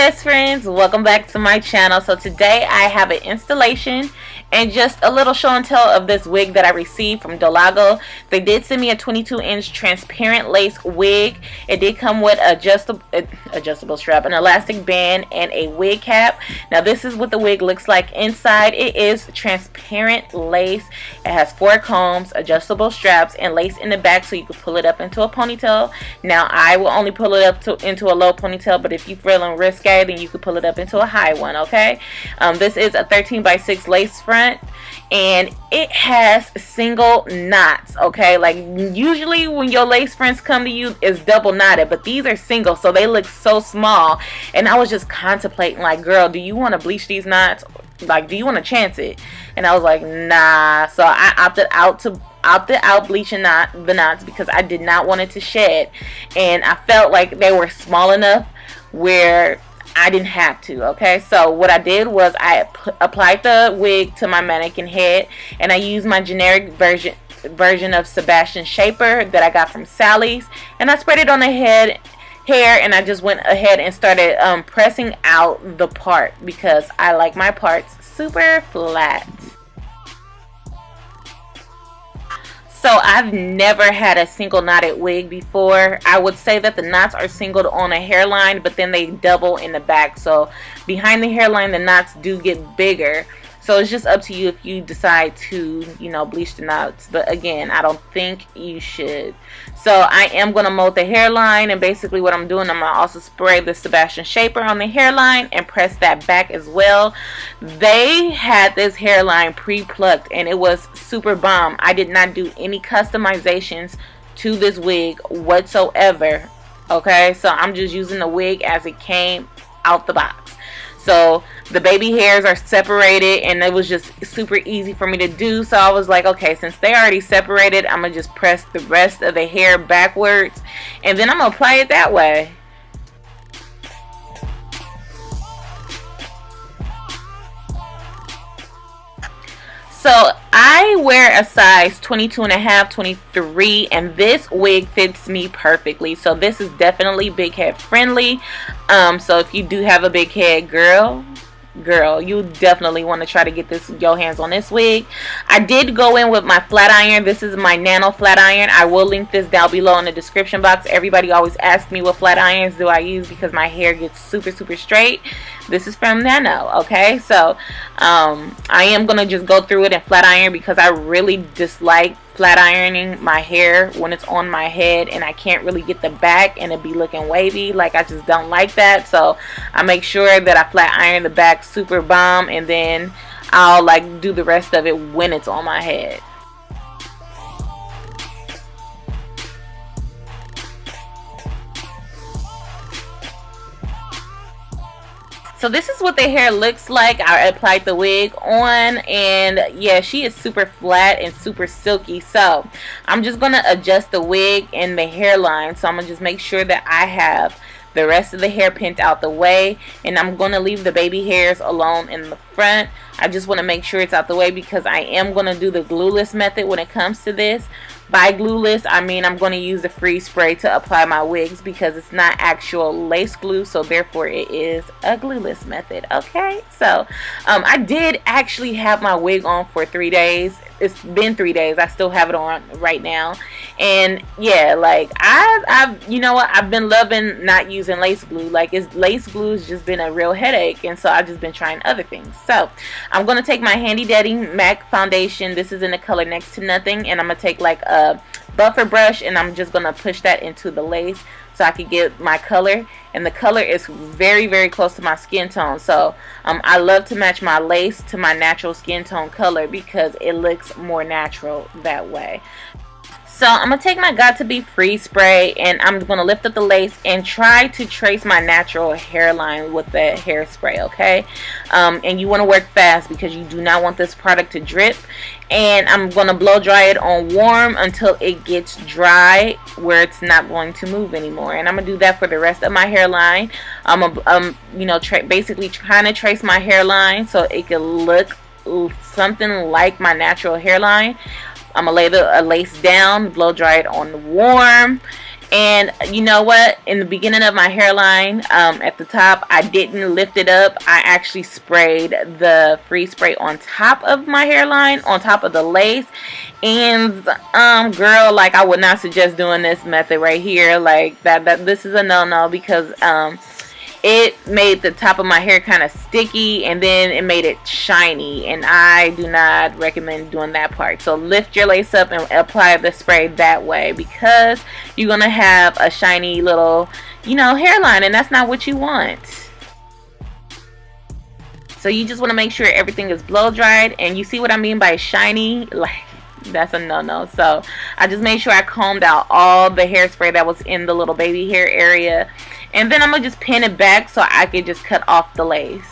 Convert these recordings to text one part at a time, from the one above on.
best friends, welcome back to my channel. So today I have an installation and just a little show and tell of this wig that I received from Dolago. They did send me a 22-inch transparent lace wig. It did come with adjustable strap, an elastic band, and a wig cap. Now this is what the wig looks like inside. It is transparent lace. It has 4 combs, adjustable straps, and lace in the back so you can pull it up into a ponytail. Now I will only pull it up into a low ponytail, but if you're feeling risque, then you can pull it up into a high one. Okay, this is a 13x6 lace front, and it has single knots. Okay, like usually when your lace fronts come to you, it's double knotted, but these are single, so they look so small. And I was just contemplating, like, girl, do you want to bleach these knots? Like, do you want to chance it? And I was like, nah. So I opted out bleaching the knots because I did not want it to shed, and I felt like they were small enough where I didn't have to. Okay, so what I did was I applied the wig to my mannequin head, and I used my generic version of Sebastian Shaper that I got from Sally's, and I spread it on the hair, and I just went ahead and started pressing out the part because I like my parts super flat. So I've never had a single knotted wig before. I would say that the knots are singled on a hairline, but then they double in the back. So behind the hairline, the knots do get bigger. So it's just up to you if you decide to, you know, bleach the knots. But again, I don't think you should. So I am going to mold the hairline, and basically what I'm doing, I'm going to also spray the Sebastian Shaper on the hairline and press that back as well. They had this hairline pre-plucked and it was super bomb. I did not do any customizations to this wig whatsoever. Okay, so I'm just using the wig as it came out the box. So the baby hairs are separated, and it was just super easy for me to do. So I was like, okay, since they already separated, I'm going to just press the rest of the hair backwards, and then I'm going to apply it that way. So I wear a size 22 and a half, 23, and this wig fits me perfectly. So this is definitely big head friendly. So if you do have a big head, girl, you definitely want to try to get your hands on this wig. I did go in with my flat iron. This is my Nano flat iron. I will link this down below in the description box. Everybody always asks me what flat irons do I use because my hair gets super straight. This is from Nano. Okay, so I am gonna just go through it in flat iron because I really dislike flat ironing my hair when it's on my head and I can't really get the back and it be looking wavy. Like, I just don't like that. So I make sure that I flat iron the back super bomb, and then I'll like do the rest of it when it's on my head. So this is what the hair looks like. I applied the wig on, and yeah, she is super flat and super silky. So I'm just going to adjust the wig and the hairline. So I'm going to just make sure that I have the rest of the hair pinned out the way, and I'm going to leave the baby hairs alone in the front. I just want to make sure it's out the way because I am going to do the glueless method when it comes to this. By glueless, I mean I'm going to use the freeze spray to apply my wigs because it's not actual lace glue, so therefore it is a glueless method. Okay, so I did actually have my wig on for 3 days. It's been 3 days. I still have it on right now, and yeah, like I've you know what, I've been loving not using lace glue. Like, lace glue has just been a real headache, and so I've just been trying other things. So I'm gonna take my Handy Dandy MAC foundation. This is in the color Next to Nothing, and I'm gonna take like a buffer brush, and I'm just gonna push that into the lace so I can get my color, and the color is very close to my skin tone. So I love to match my lace to my natural skin tone color because it looks more natural that way. So I'm going to take my Got To Be Free spray, and I'm going to lift up the lace and try to trace my natural hairline with the hairspray, okay? And you want to work fast because you do not want this product to drip. And I'm going to blow dry it on warm until it gets dry where it's not going to move anymore. And I'm going to do that for the rest of my hairline. You know, basically trying to trace my hairline so it can look something like my natural hairline. I'm going to lay the lace down, blow dry it on warm, And you know what, in the beginning of my hairline, at the top, I didn't lift it up. I actually sprayed the free spray on top of my hairline, on top of the lace. And girl, like, I would not suggest doing this method right here. Like, that this is a no-no, because it made the top of my hair kind of sticky, and then it made it shiny, and I do not recommend doing that part. So lift your lace up and apply the spray that way, because you're gonna have a shiny little, you know, hairline, and that's not what you want. So you just want to make sure everything is blow dried, and you see what I mean by shiny? Like, that's a no-no. So I just made sure I combed out all the hairspray that was in the little baby hair area, and then I'm gonna just pin it back so I could just cut off the lace.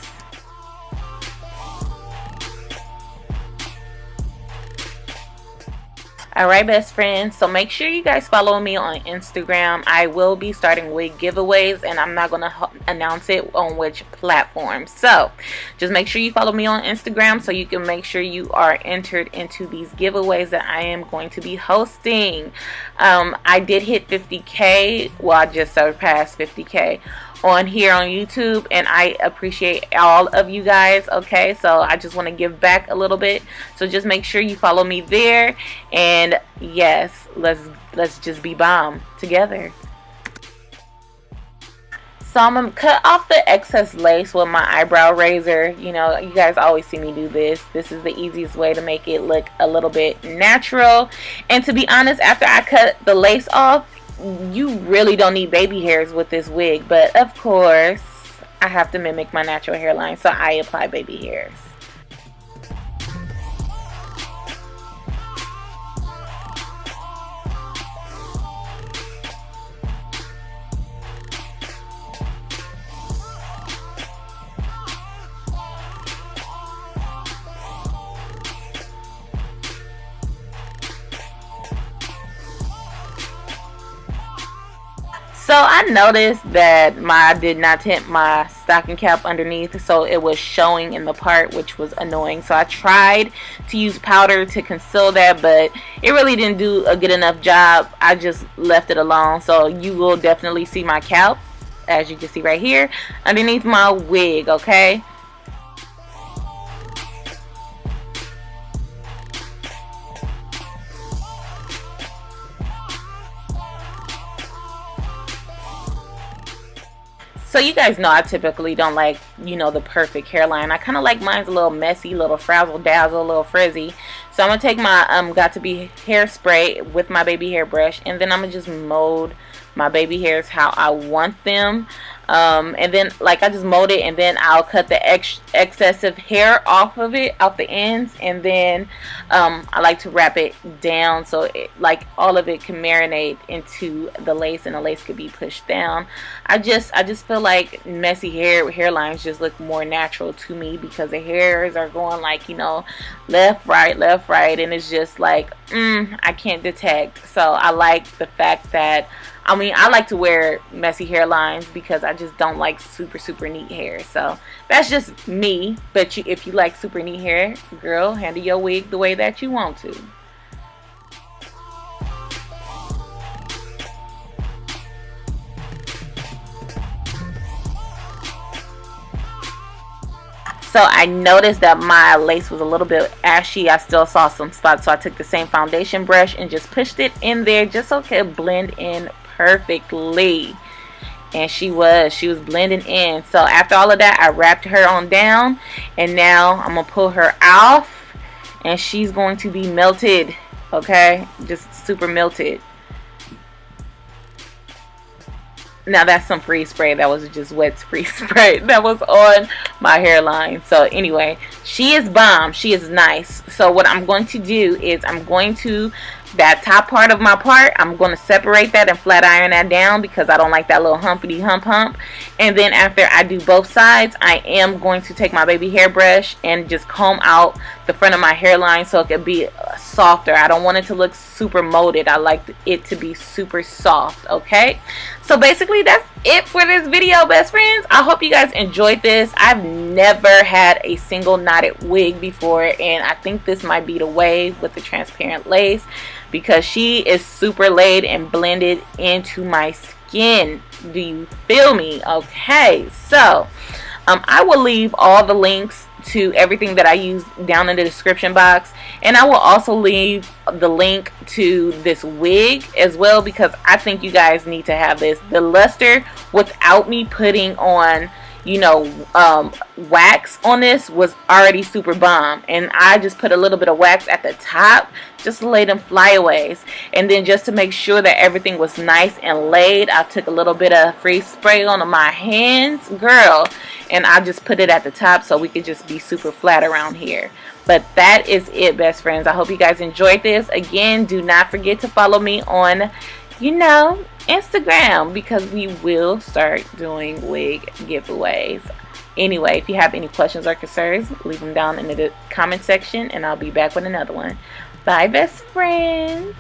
Alright, best friends, so make sure you guys follow me on Instagram. I will be starting wig giveaways, and I'm not going to announce it on which platform. So just make sure you follow me on Instagram so you can make sure you are entered into these giveaways that I am going to be hosting. I did hit 50K. Well, I just surpassed 50K on here on YouTube, and I appreciate all of you guys. Okay, so I just want to give back a little bit, so just make sure you follow me there, and yes, let's just be bomb together. So I'm gonna cut off the excess lace with my eyebrow razor. You know, you guys always see me do this. This is the easiest way to make it look a little bit natural. And to be honest, after I cut the lace off, you really don't need baby hairs with this wig, but of course I have to mimic my natural hairline, so I apply baby hairs. So I noticed that I did not tint my stocking cap underneath, so it was showing in the part, which was annoying. So I tried to use powder to conceal that, but it really didn't do a good enough job. I just left it alone. So you will definitely see my cap, as you can see right here, underneath my wig, okay? So you guys know I typically don't like, you know, the perfect hairline. I kind of like mine's a little messy, little frazzle dazzle, a little frizzy. So I'm going to take my Got To Be hairspray with my baby hair brush, and then I'm going to just mold my baby hairs how I want them. And then, like, I just mold it, and then I'll cut the excessive hair off of it, off the ends, and then I like to wrap it down so it, like, all of it can marinate into the lace, and the lace could be pushed down. I just feel like messy hairlines just look more natural to me, because the hairs are going, like, you know, left, right, and it's just like, I can't detect. So I like the fact that, I mean, I like to wear messy hairlines because I just don't like super neat hair. So that's just me. But if you like super neat hair, girl, handle your wig the way that you want to. So I noticed that my lace was a little bit ashy. I still saw some spots, so I took the same foundation brush and just pushed it in there just so it could blend in perfectly. And she was blending in. So after all of that, I wrapped her on down, and now I'm gonna pull her off, and she's going to be melted. Okay, just super melted. Now that's some free spray. That was just wet free spray that was on my hairline. So anyway, she is bomb. She is nice. So what I'm going to do is I'm going to, that top part of my part, I'm going to separate that and flat iron that down, because I don't like that little humpity hump. And then after I do both sides, I am going to take my baby hairbrush and just comb out the front of my hairline so it could be softer. I don't want it to look super molded. I like it to be super soft. Okay, so basically that's it for this video, best friends. I hope you guys enjoyed this. I've never had a single knotted wig before, and I think this might be the way with the transparent lace, because she is super laid and blended into my skin. Do you feel me? Okay, so I will leave all the links to everything that I use down in the description box, and I will also leave the link to this wig as well, because I think you guys need to have this. The luster, without me putting on, you know, wax on this, was already super bomb, and I just put a little bit of wax at the top just to lay them flyaways, and then just to make sure that everything was nice and laid, I took a little bit of freeze spray on my hands, girl, and I just put it at the top so we could just be super flat around here. But that is it, best friends. I hope you guys enjoyed this. Again, do not forget to follow me on, you know, Instagram, because we will start doing wig giveaways. Anyway, if you have any questions or concerns, leave them down in the comment section, and I'll be back with another one. Bye, best friends.